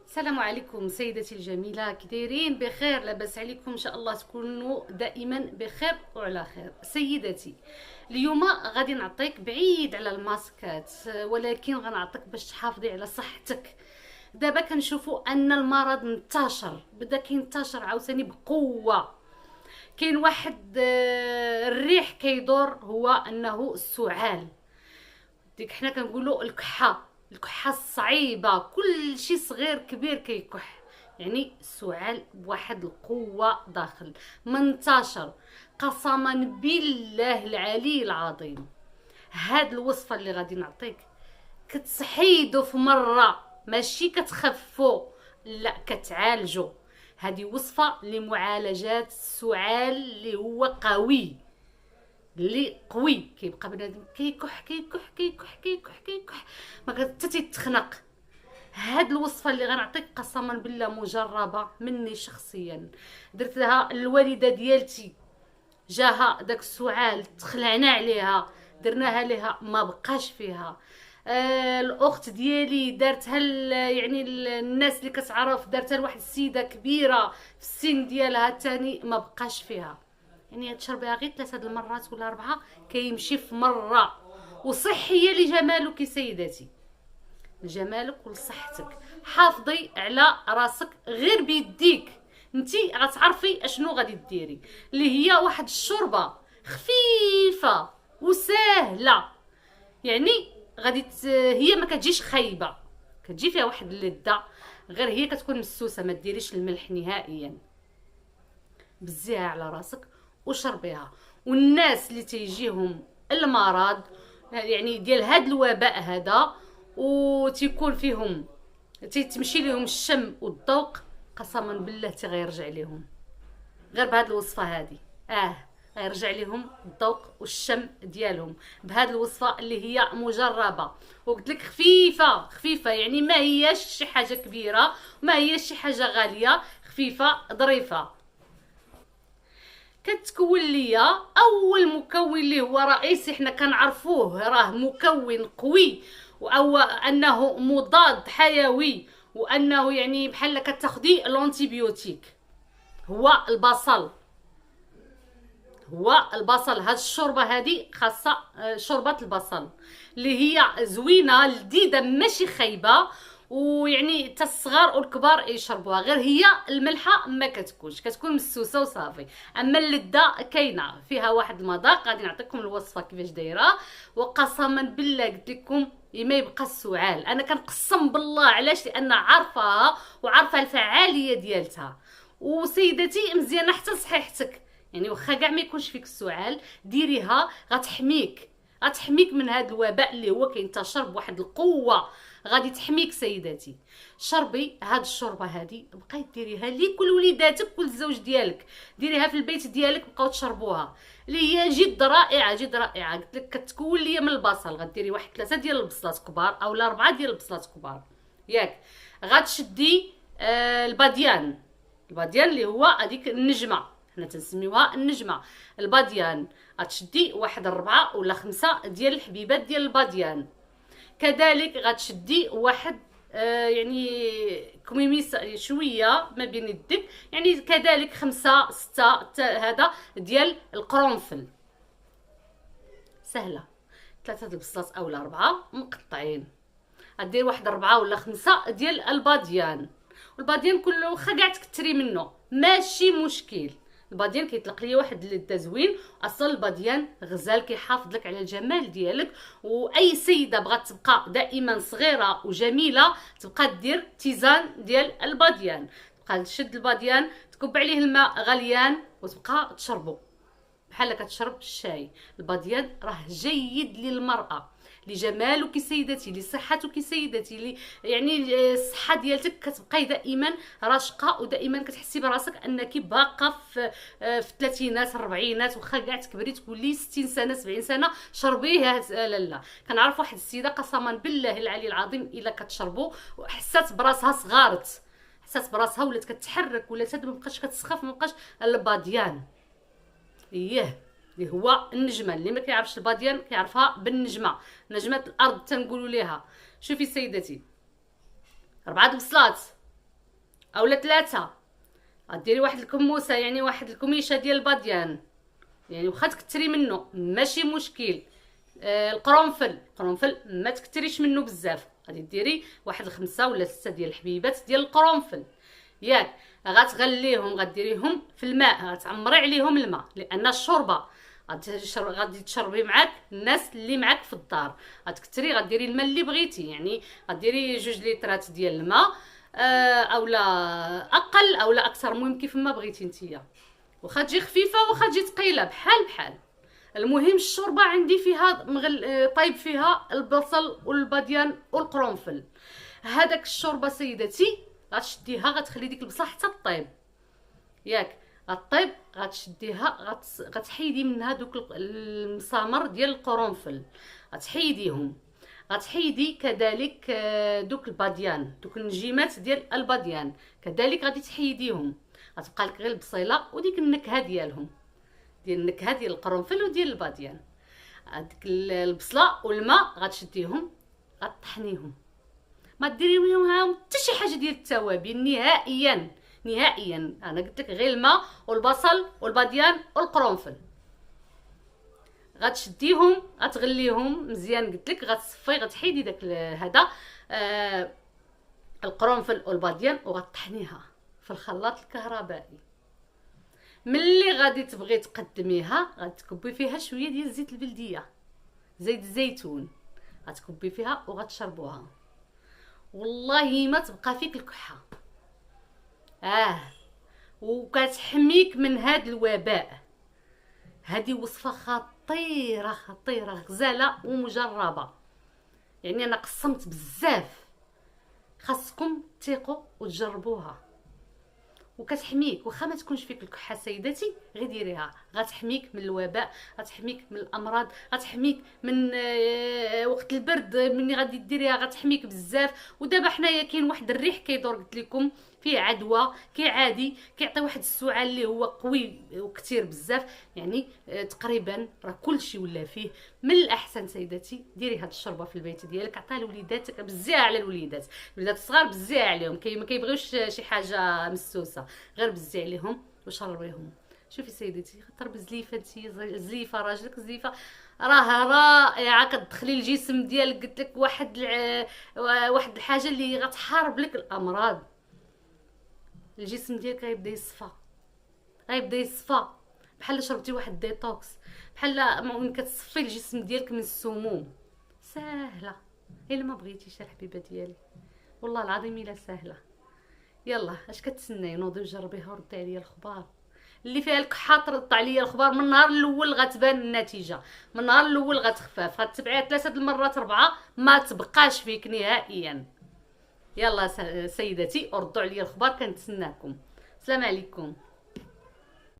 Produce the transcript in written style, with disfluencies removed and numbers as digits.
السلام عليكم سيدتي الجميلة، كي دايرين؟ بخير؟ لاباس عليكم؟ ان شاء الله تكونوا دائما بخير وعلى خير. سيدتي، اليوم غادي نعطيك بعيد على الماسكات، ولكن غنعطيك باش تحافظي على صحتك. دابا كنشوفوا ان المرض انتشر، بدا كينتشر عاوتاني بقوة. كاين واحد الريح كيدور، هو انه السعال. ديك حنا كنقولوا الكحه الصعيبه، كل شي صغير كبير كيكح. يعني السعال بواحد القوه داخل منتشر، قسما بالله العلي العظيم. هاد الوصفه اللي غادي نعطيك كتحيدو في مره، ماشي كتخفو، لا كتعالجو. هذه وصفه لمعالجات السعال اللي هو قوي، اللي قوي. كيبقى بنادم كيكح كيكح كيكح كيكح كيكح ما حتى تيتخنق. هاد الوصفه اللي غنعطيك قسما بالله مجربه مني شخصيا، درتها الوالده ديالتي، جاها داك السعال تخلعنا عليها، درناها ليها ما بقاش فيها. الاخت ديالي دارتها يعني الناس اللي كتعرف، دارتها لواحد السيده كبيره في السن ديالها، تاني ما بقاش فيها. يعني تشربيها غير 3 المرات ولا 4 كيمشي في مره. وصحيه لجمالك سيدتي، لجمالك ولصحتك. حافظي على راسك غير بيديك، انتي غتعرفي اشنو غادي ديري، اللي هي واحد الشوربه خفيفه وسهله. يعني هي ما كتجيش خايبه، كتجي فيها واحد اللذه، غير هي كتكون مسوسه، ما ديريش الملح نهائيا. بزيها على راسك وشربيها. والناس اللي تيجيهم المرض، يعني ديال هاد الوباء هذا، وتيكون فيهم تمشي لهم الشم والذوق، قسما بالله تيغيرجع لهم غير بهاد الوصفه هذه. غيرجع لهم الذوق والشم ديالهم بهاد الوصفه اللي هي مجربه، وقلت لك خفيفه خفيفه. يعني ما هياش شي حاجه كبيره، وما هياش شي حاجه غاليه، خفيفه ظريفه. كتكون ليا اول مكون اللي هو رئيسي، حنا كنعرفوه راه مكون قوي، او انه مضاد حيوي، وانه يعني بحال كتاخدي الانتيبيوتيك، هو البصل. هاد الشوربه هذه خاصه، شوربه البصل اللي هي زوينه لذيذه ماشي خايبه، ويعني حتى الصغار والكبار يشربوها. غير هي الملحه ما كتكونش، كتكون مسوسه وصافي. اما اللذه كاينه فيها واحد المذاق. غادي نعطيكم الوصفه كيفاش دايره، وقسما بالله قلت لكم ما يبقى السعال. انا كنقسم بالله، علاش؟ لان عارفاها وعارفه الفعاليه ديالتها. وسيدتي مزيانه حتى لصحيحتك، يعني واخا كاع ما يكونش فيك السعال ديريها، غتحميك من هذا الوباء اللي هو كينتشر بواحد القوه. غادي تحميك سيداتي. شربي هاد الشوربه هادي، بقاي ديريها ليك ولوليداتك وللزوج ديالك، ديريها في البيت ديالك، بقاو تشربوها، اللي هي جد رائعه جد رائعه. قلت لك كتكون ليا من البصل، غديري واحد 3 ديال البصلات كبار اولا 4 ديال البصلات كبار، ياك. غتشدي الباديان اللي هو هذيك النجمه، حنا تنسميوها النجمه، الباديان. غتشدي واحد 4 ولا 5 ديال الحبيبات ديال الباديان. كذلك غتشدي واحد يعني كميميس شويه ما بين يدك، يعني كذلك 5 6 هذا ديال القرنفل. سهله، 3 البصلات اولا 4 مقطعين. غدير واحد 4 ولا 5 ديال الباديان. والباديان كله واخا كاع تكثري منه ماشي مشكل. الباديان كيطلق ليا واحد اللذه زوين. اصلا الباديان غزال كيحافظ لك على الجمال ديالك، واي سيده بغات تبقى دائما صغيره وجميله تبقى دير تيزان ديال الباديان. تبقى تشد الباديان، تكب عليه الماء غليان، وتبقى تشربو بحال كتشرب الشاي. الباديان راه جيد للمراه، لجمالك سيدتي، لصحتك سيدتي، يعني الصحه ديالتك كتبقاي دائما راشقه، ودائما كتحسي براسك انك باقه في الثلاثينات الربعينات. واخا كاع تكبري تقولي 60 سنه 70 سنه شربيه. لا كنعرف واحد السيده قسما بالله العلي العظيم الا كتشربو حسات براسها صغارت، حسات براسها ولات كتحرك، ولات ما بقاش كتسخف، ما بقاش. الباديان اللي هو النجمه، اللي ما كيعرفش الباديان كيعرفها بالنجمه، نجمه الارض تنقولوا ليها. شوفي سيدتي، 4 البصلات اولا 3. غديري واحد الكموسه، يعني واحد الكميشه ديال الباديان، يعني واخا تكتري منه ماشي مشكل. القرنفل ما تكتريش منه بزاف، غادي ديري واحد 5 ولا 6 ديال الحبيبات ديال القرنفل ياك. غتغليهم، غديريهم في الماء، غتعمري عليهم الماء، لان الشوربه غادي تشربي معاك الناس اللي معاك في الدار. غتكتري، غديري الماء اللي بغيتي، يعني غديري 2 لترات ديال الماء، اولا اقل اولا اكثر، المهم كيف ما بغيتي نتيا. واخا تجي خفيفه واخا تجي ثقيله، بحال بحال. المهم الشوربه عندي فيها طيب فيها البصل والباديان والقرنفل. هذاك الشوربه سيدتي غتشديها، غتخلي ديك البصله حتى طيب ياك. غطيب، غتشديها، غتحيدي منها دوك المسامر ديال القرنفل، غتحيديهم. غتحيدي كذلك دوك الباديان، دوك النجيمات ديال الباديان كذلك غادي تحيديهم. غتبقى لك غير البصيله وديك النكهه ديالهم، ديال النكهه ديال القرنفل وديال الباديان. هذيك البصله والماء غتشديهم، غطحنيهم، ما ديري معاهم حتى شي حاجه ديال التوابل نهائيا نهائيا. انا قلت لك غير الماء والبصل والباديان والقرنفل. غتشديهم، غتغليهم مزيان، قلت لك غتصفي، غتحيدي داك هذا القرنفل والباديان وغطحنيها في الخلاط الكهربائي. ملي غادي تبغي تقدميها غتكبي فيها شويه ديال زيت البلديه، زيت الزيتون، غتكبي فيها وغتشربوها، والله ما تبقى فيك الكحه. وكتحميك من هاد الوباء. هذه وصفه خطيره خطيره، غزاله ومجربه، يعني انا قسمت بزاف، خاصكم تثيقوا وتجربوها. وكتحميك، واخا ما تكونش فيك الكحه سيدتي غير ديريها، غتحميك من الوباء، غتحميك من الامراض، غتحميك من وقت البرد ملي غادي ديريها غتحميك بزاف. ودابا حنايا كاين واحد الريح كيدور قلت لكم فيه عدوى، كيعادي كيعطي واحد السعال اللي هو قوي وكثير بزاف، يعني تقريبا راه كلشي ولا فيه. من الاحسن سيدتي ديري هاد الشوربه في البيت ديالك، عطيها لوليداتك، بزيها على الوليدات الصغار، بزيها عليهم، ما كيبغيوش شي حاجه مسوسه، غير بزي عليهم وشربيهم. شوفي سيدتي، خاطر بزليفه انتي، زليفه راجلك، زليفه راه رائعه، كتدخلي الجسم ديالك، قلت لك واحد الحاجه اللي غتحارب لك الامراض. الجسم ديالك غيبدا يصفى بحال شربتي واحد ديتوكس، بحال ممكن كتصفي الجسم ديالك من السموم. ساهله الا ما بغيتيش الحبيبه ديالي، والله العظيم الا ساهله. يلا اش كتسناي؟ نوضي وجربيها وردي عليا الخبار. اللي فيها الكحه ترد عليا الخبار، من النهار الاول غتبان النتيجه، من النهار الاول غتخفاف، غتبعيها 3 المرات 4 ما تبقاش فيك نهائيا. يلا سيدتي وردوا عليا الخبار، كنتسناكم. السلام عليكم.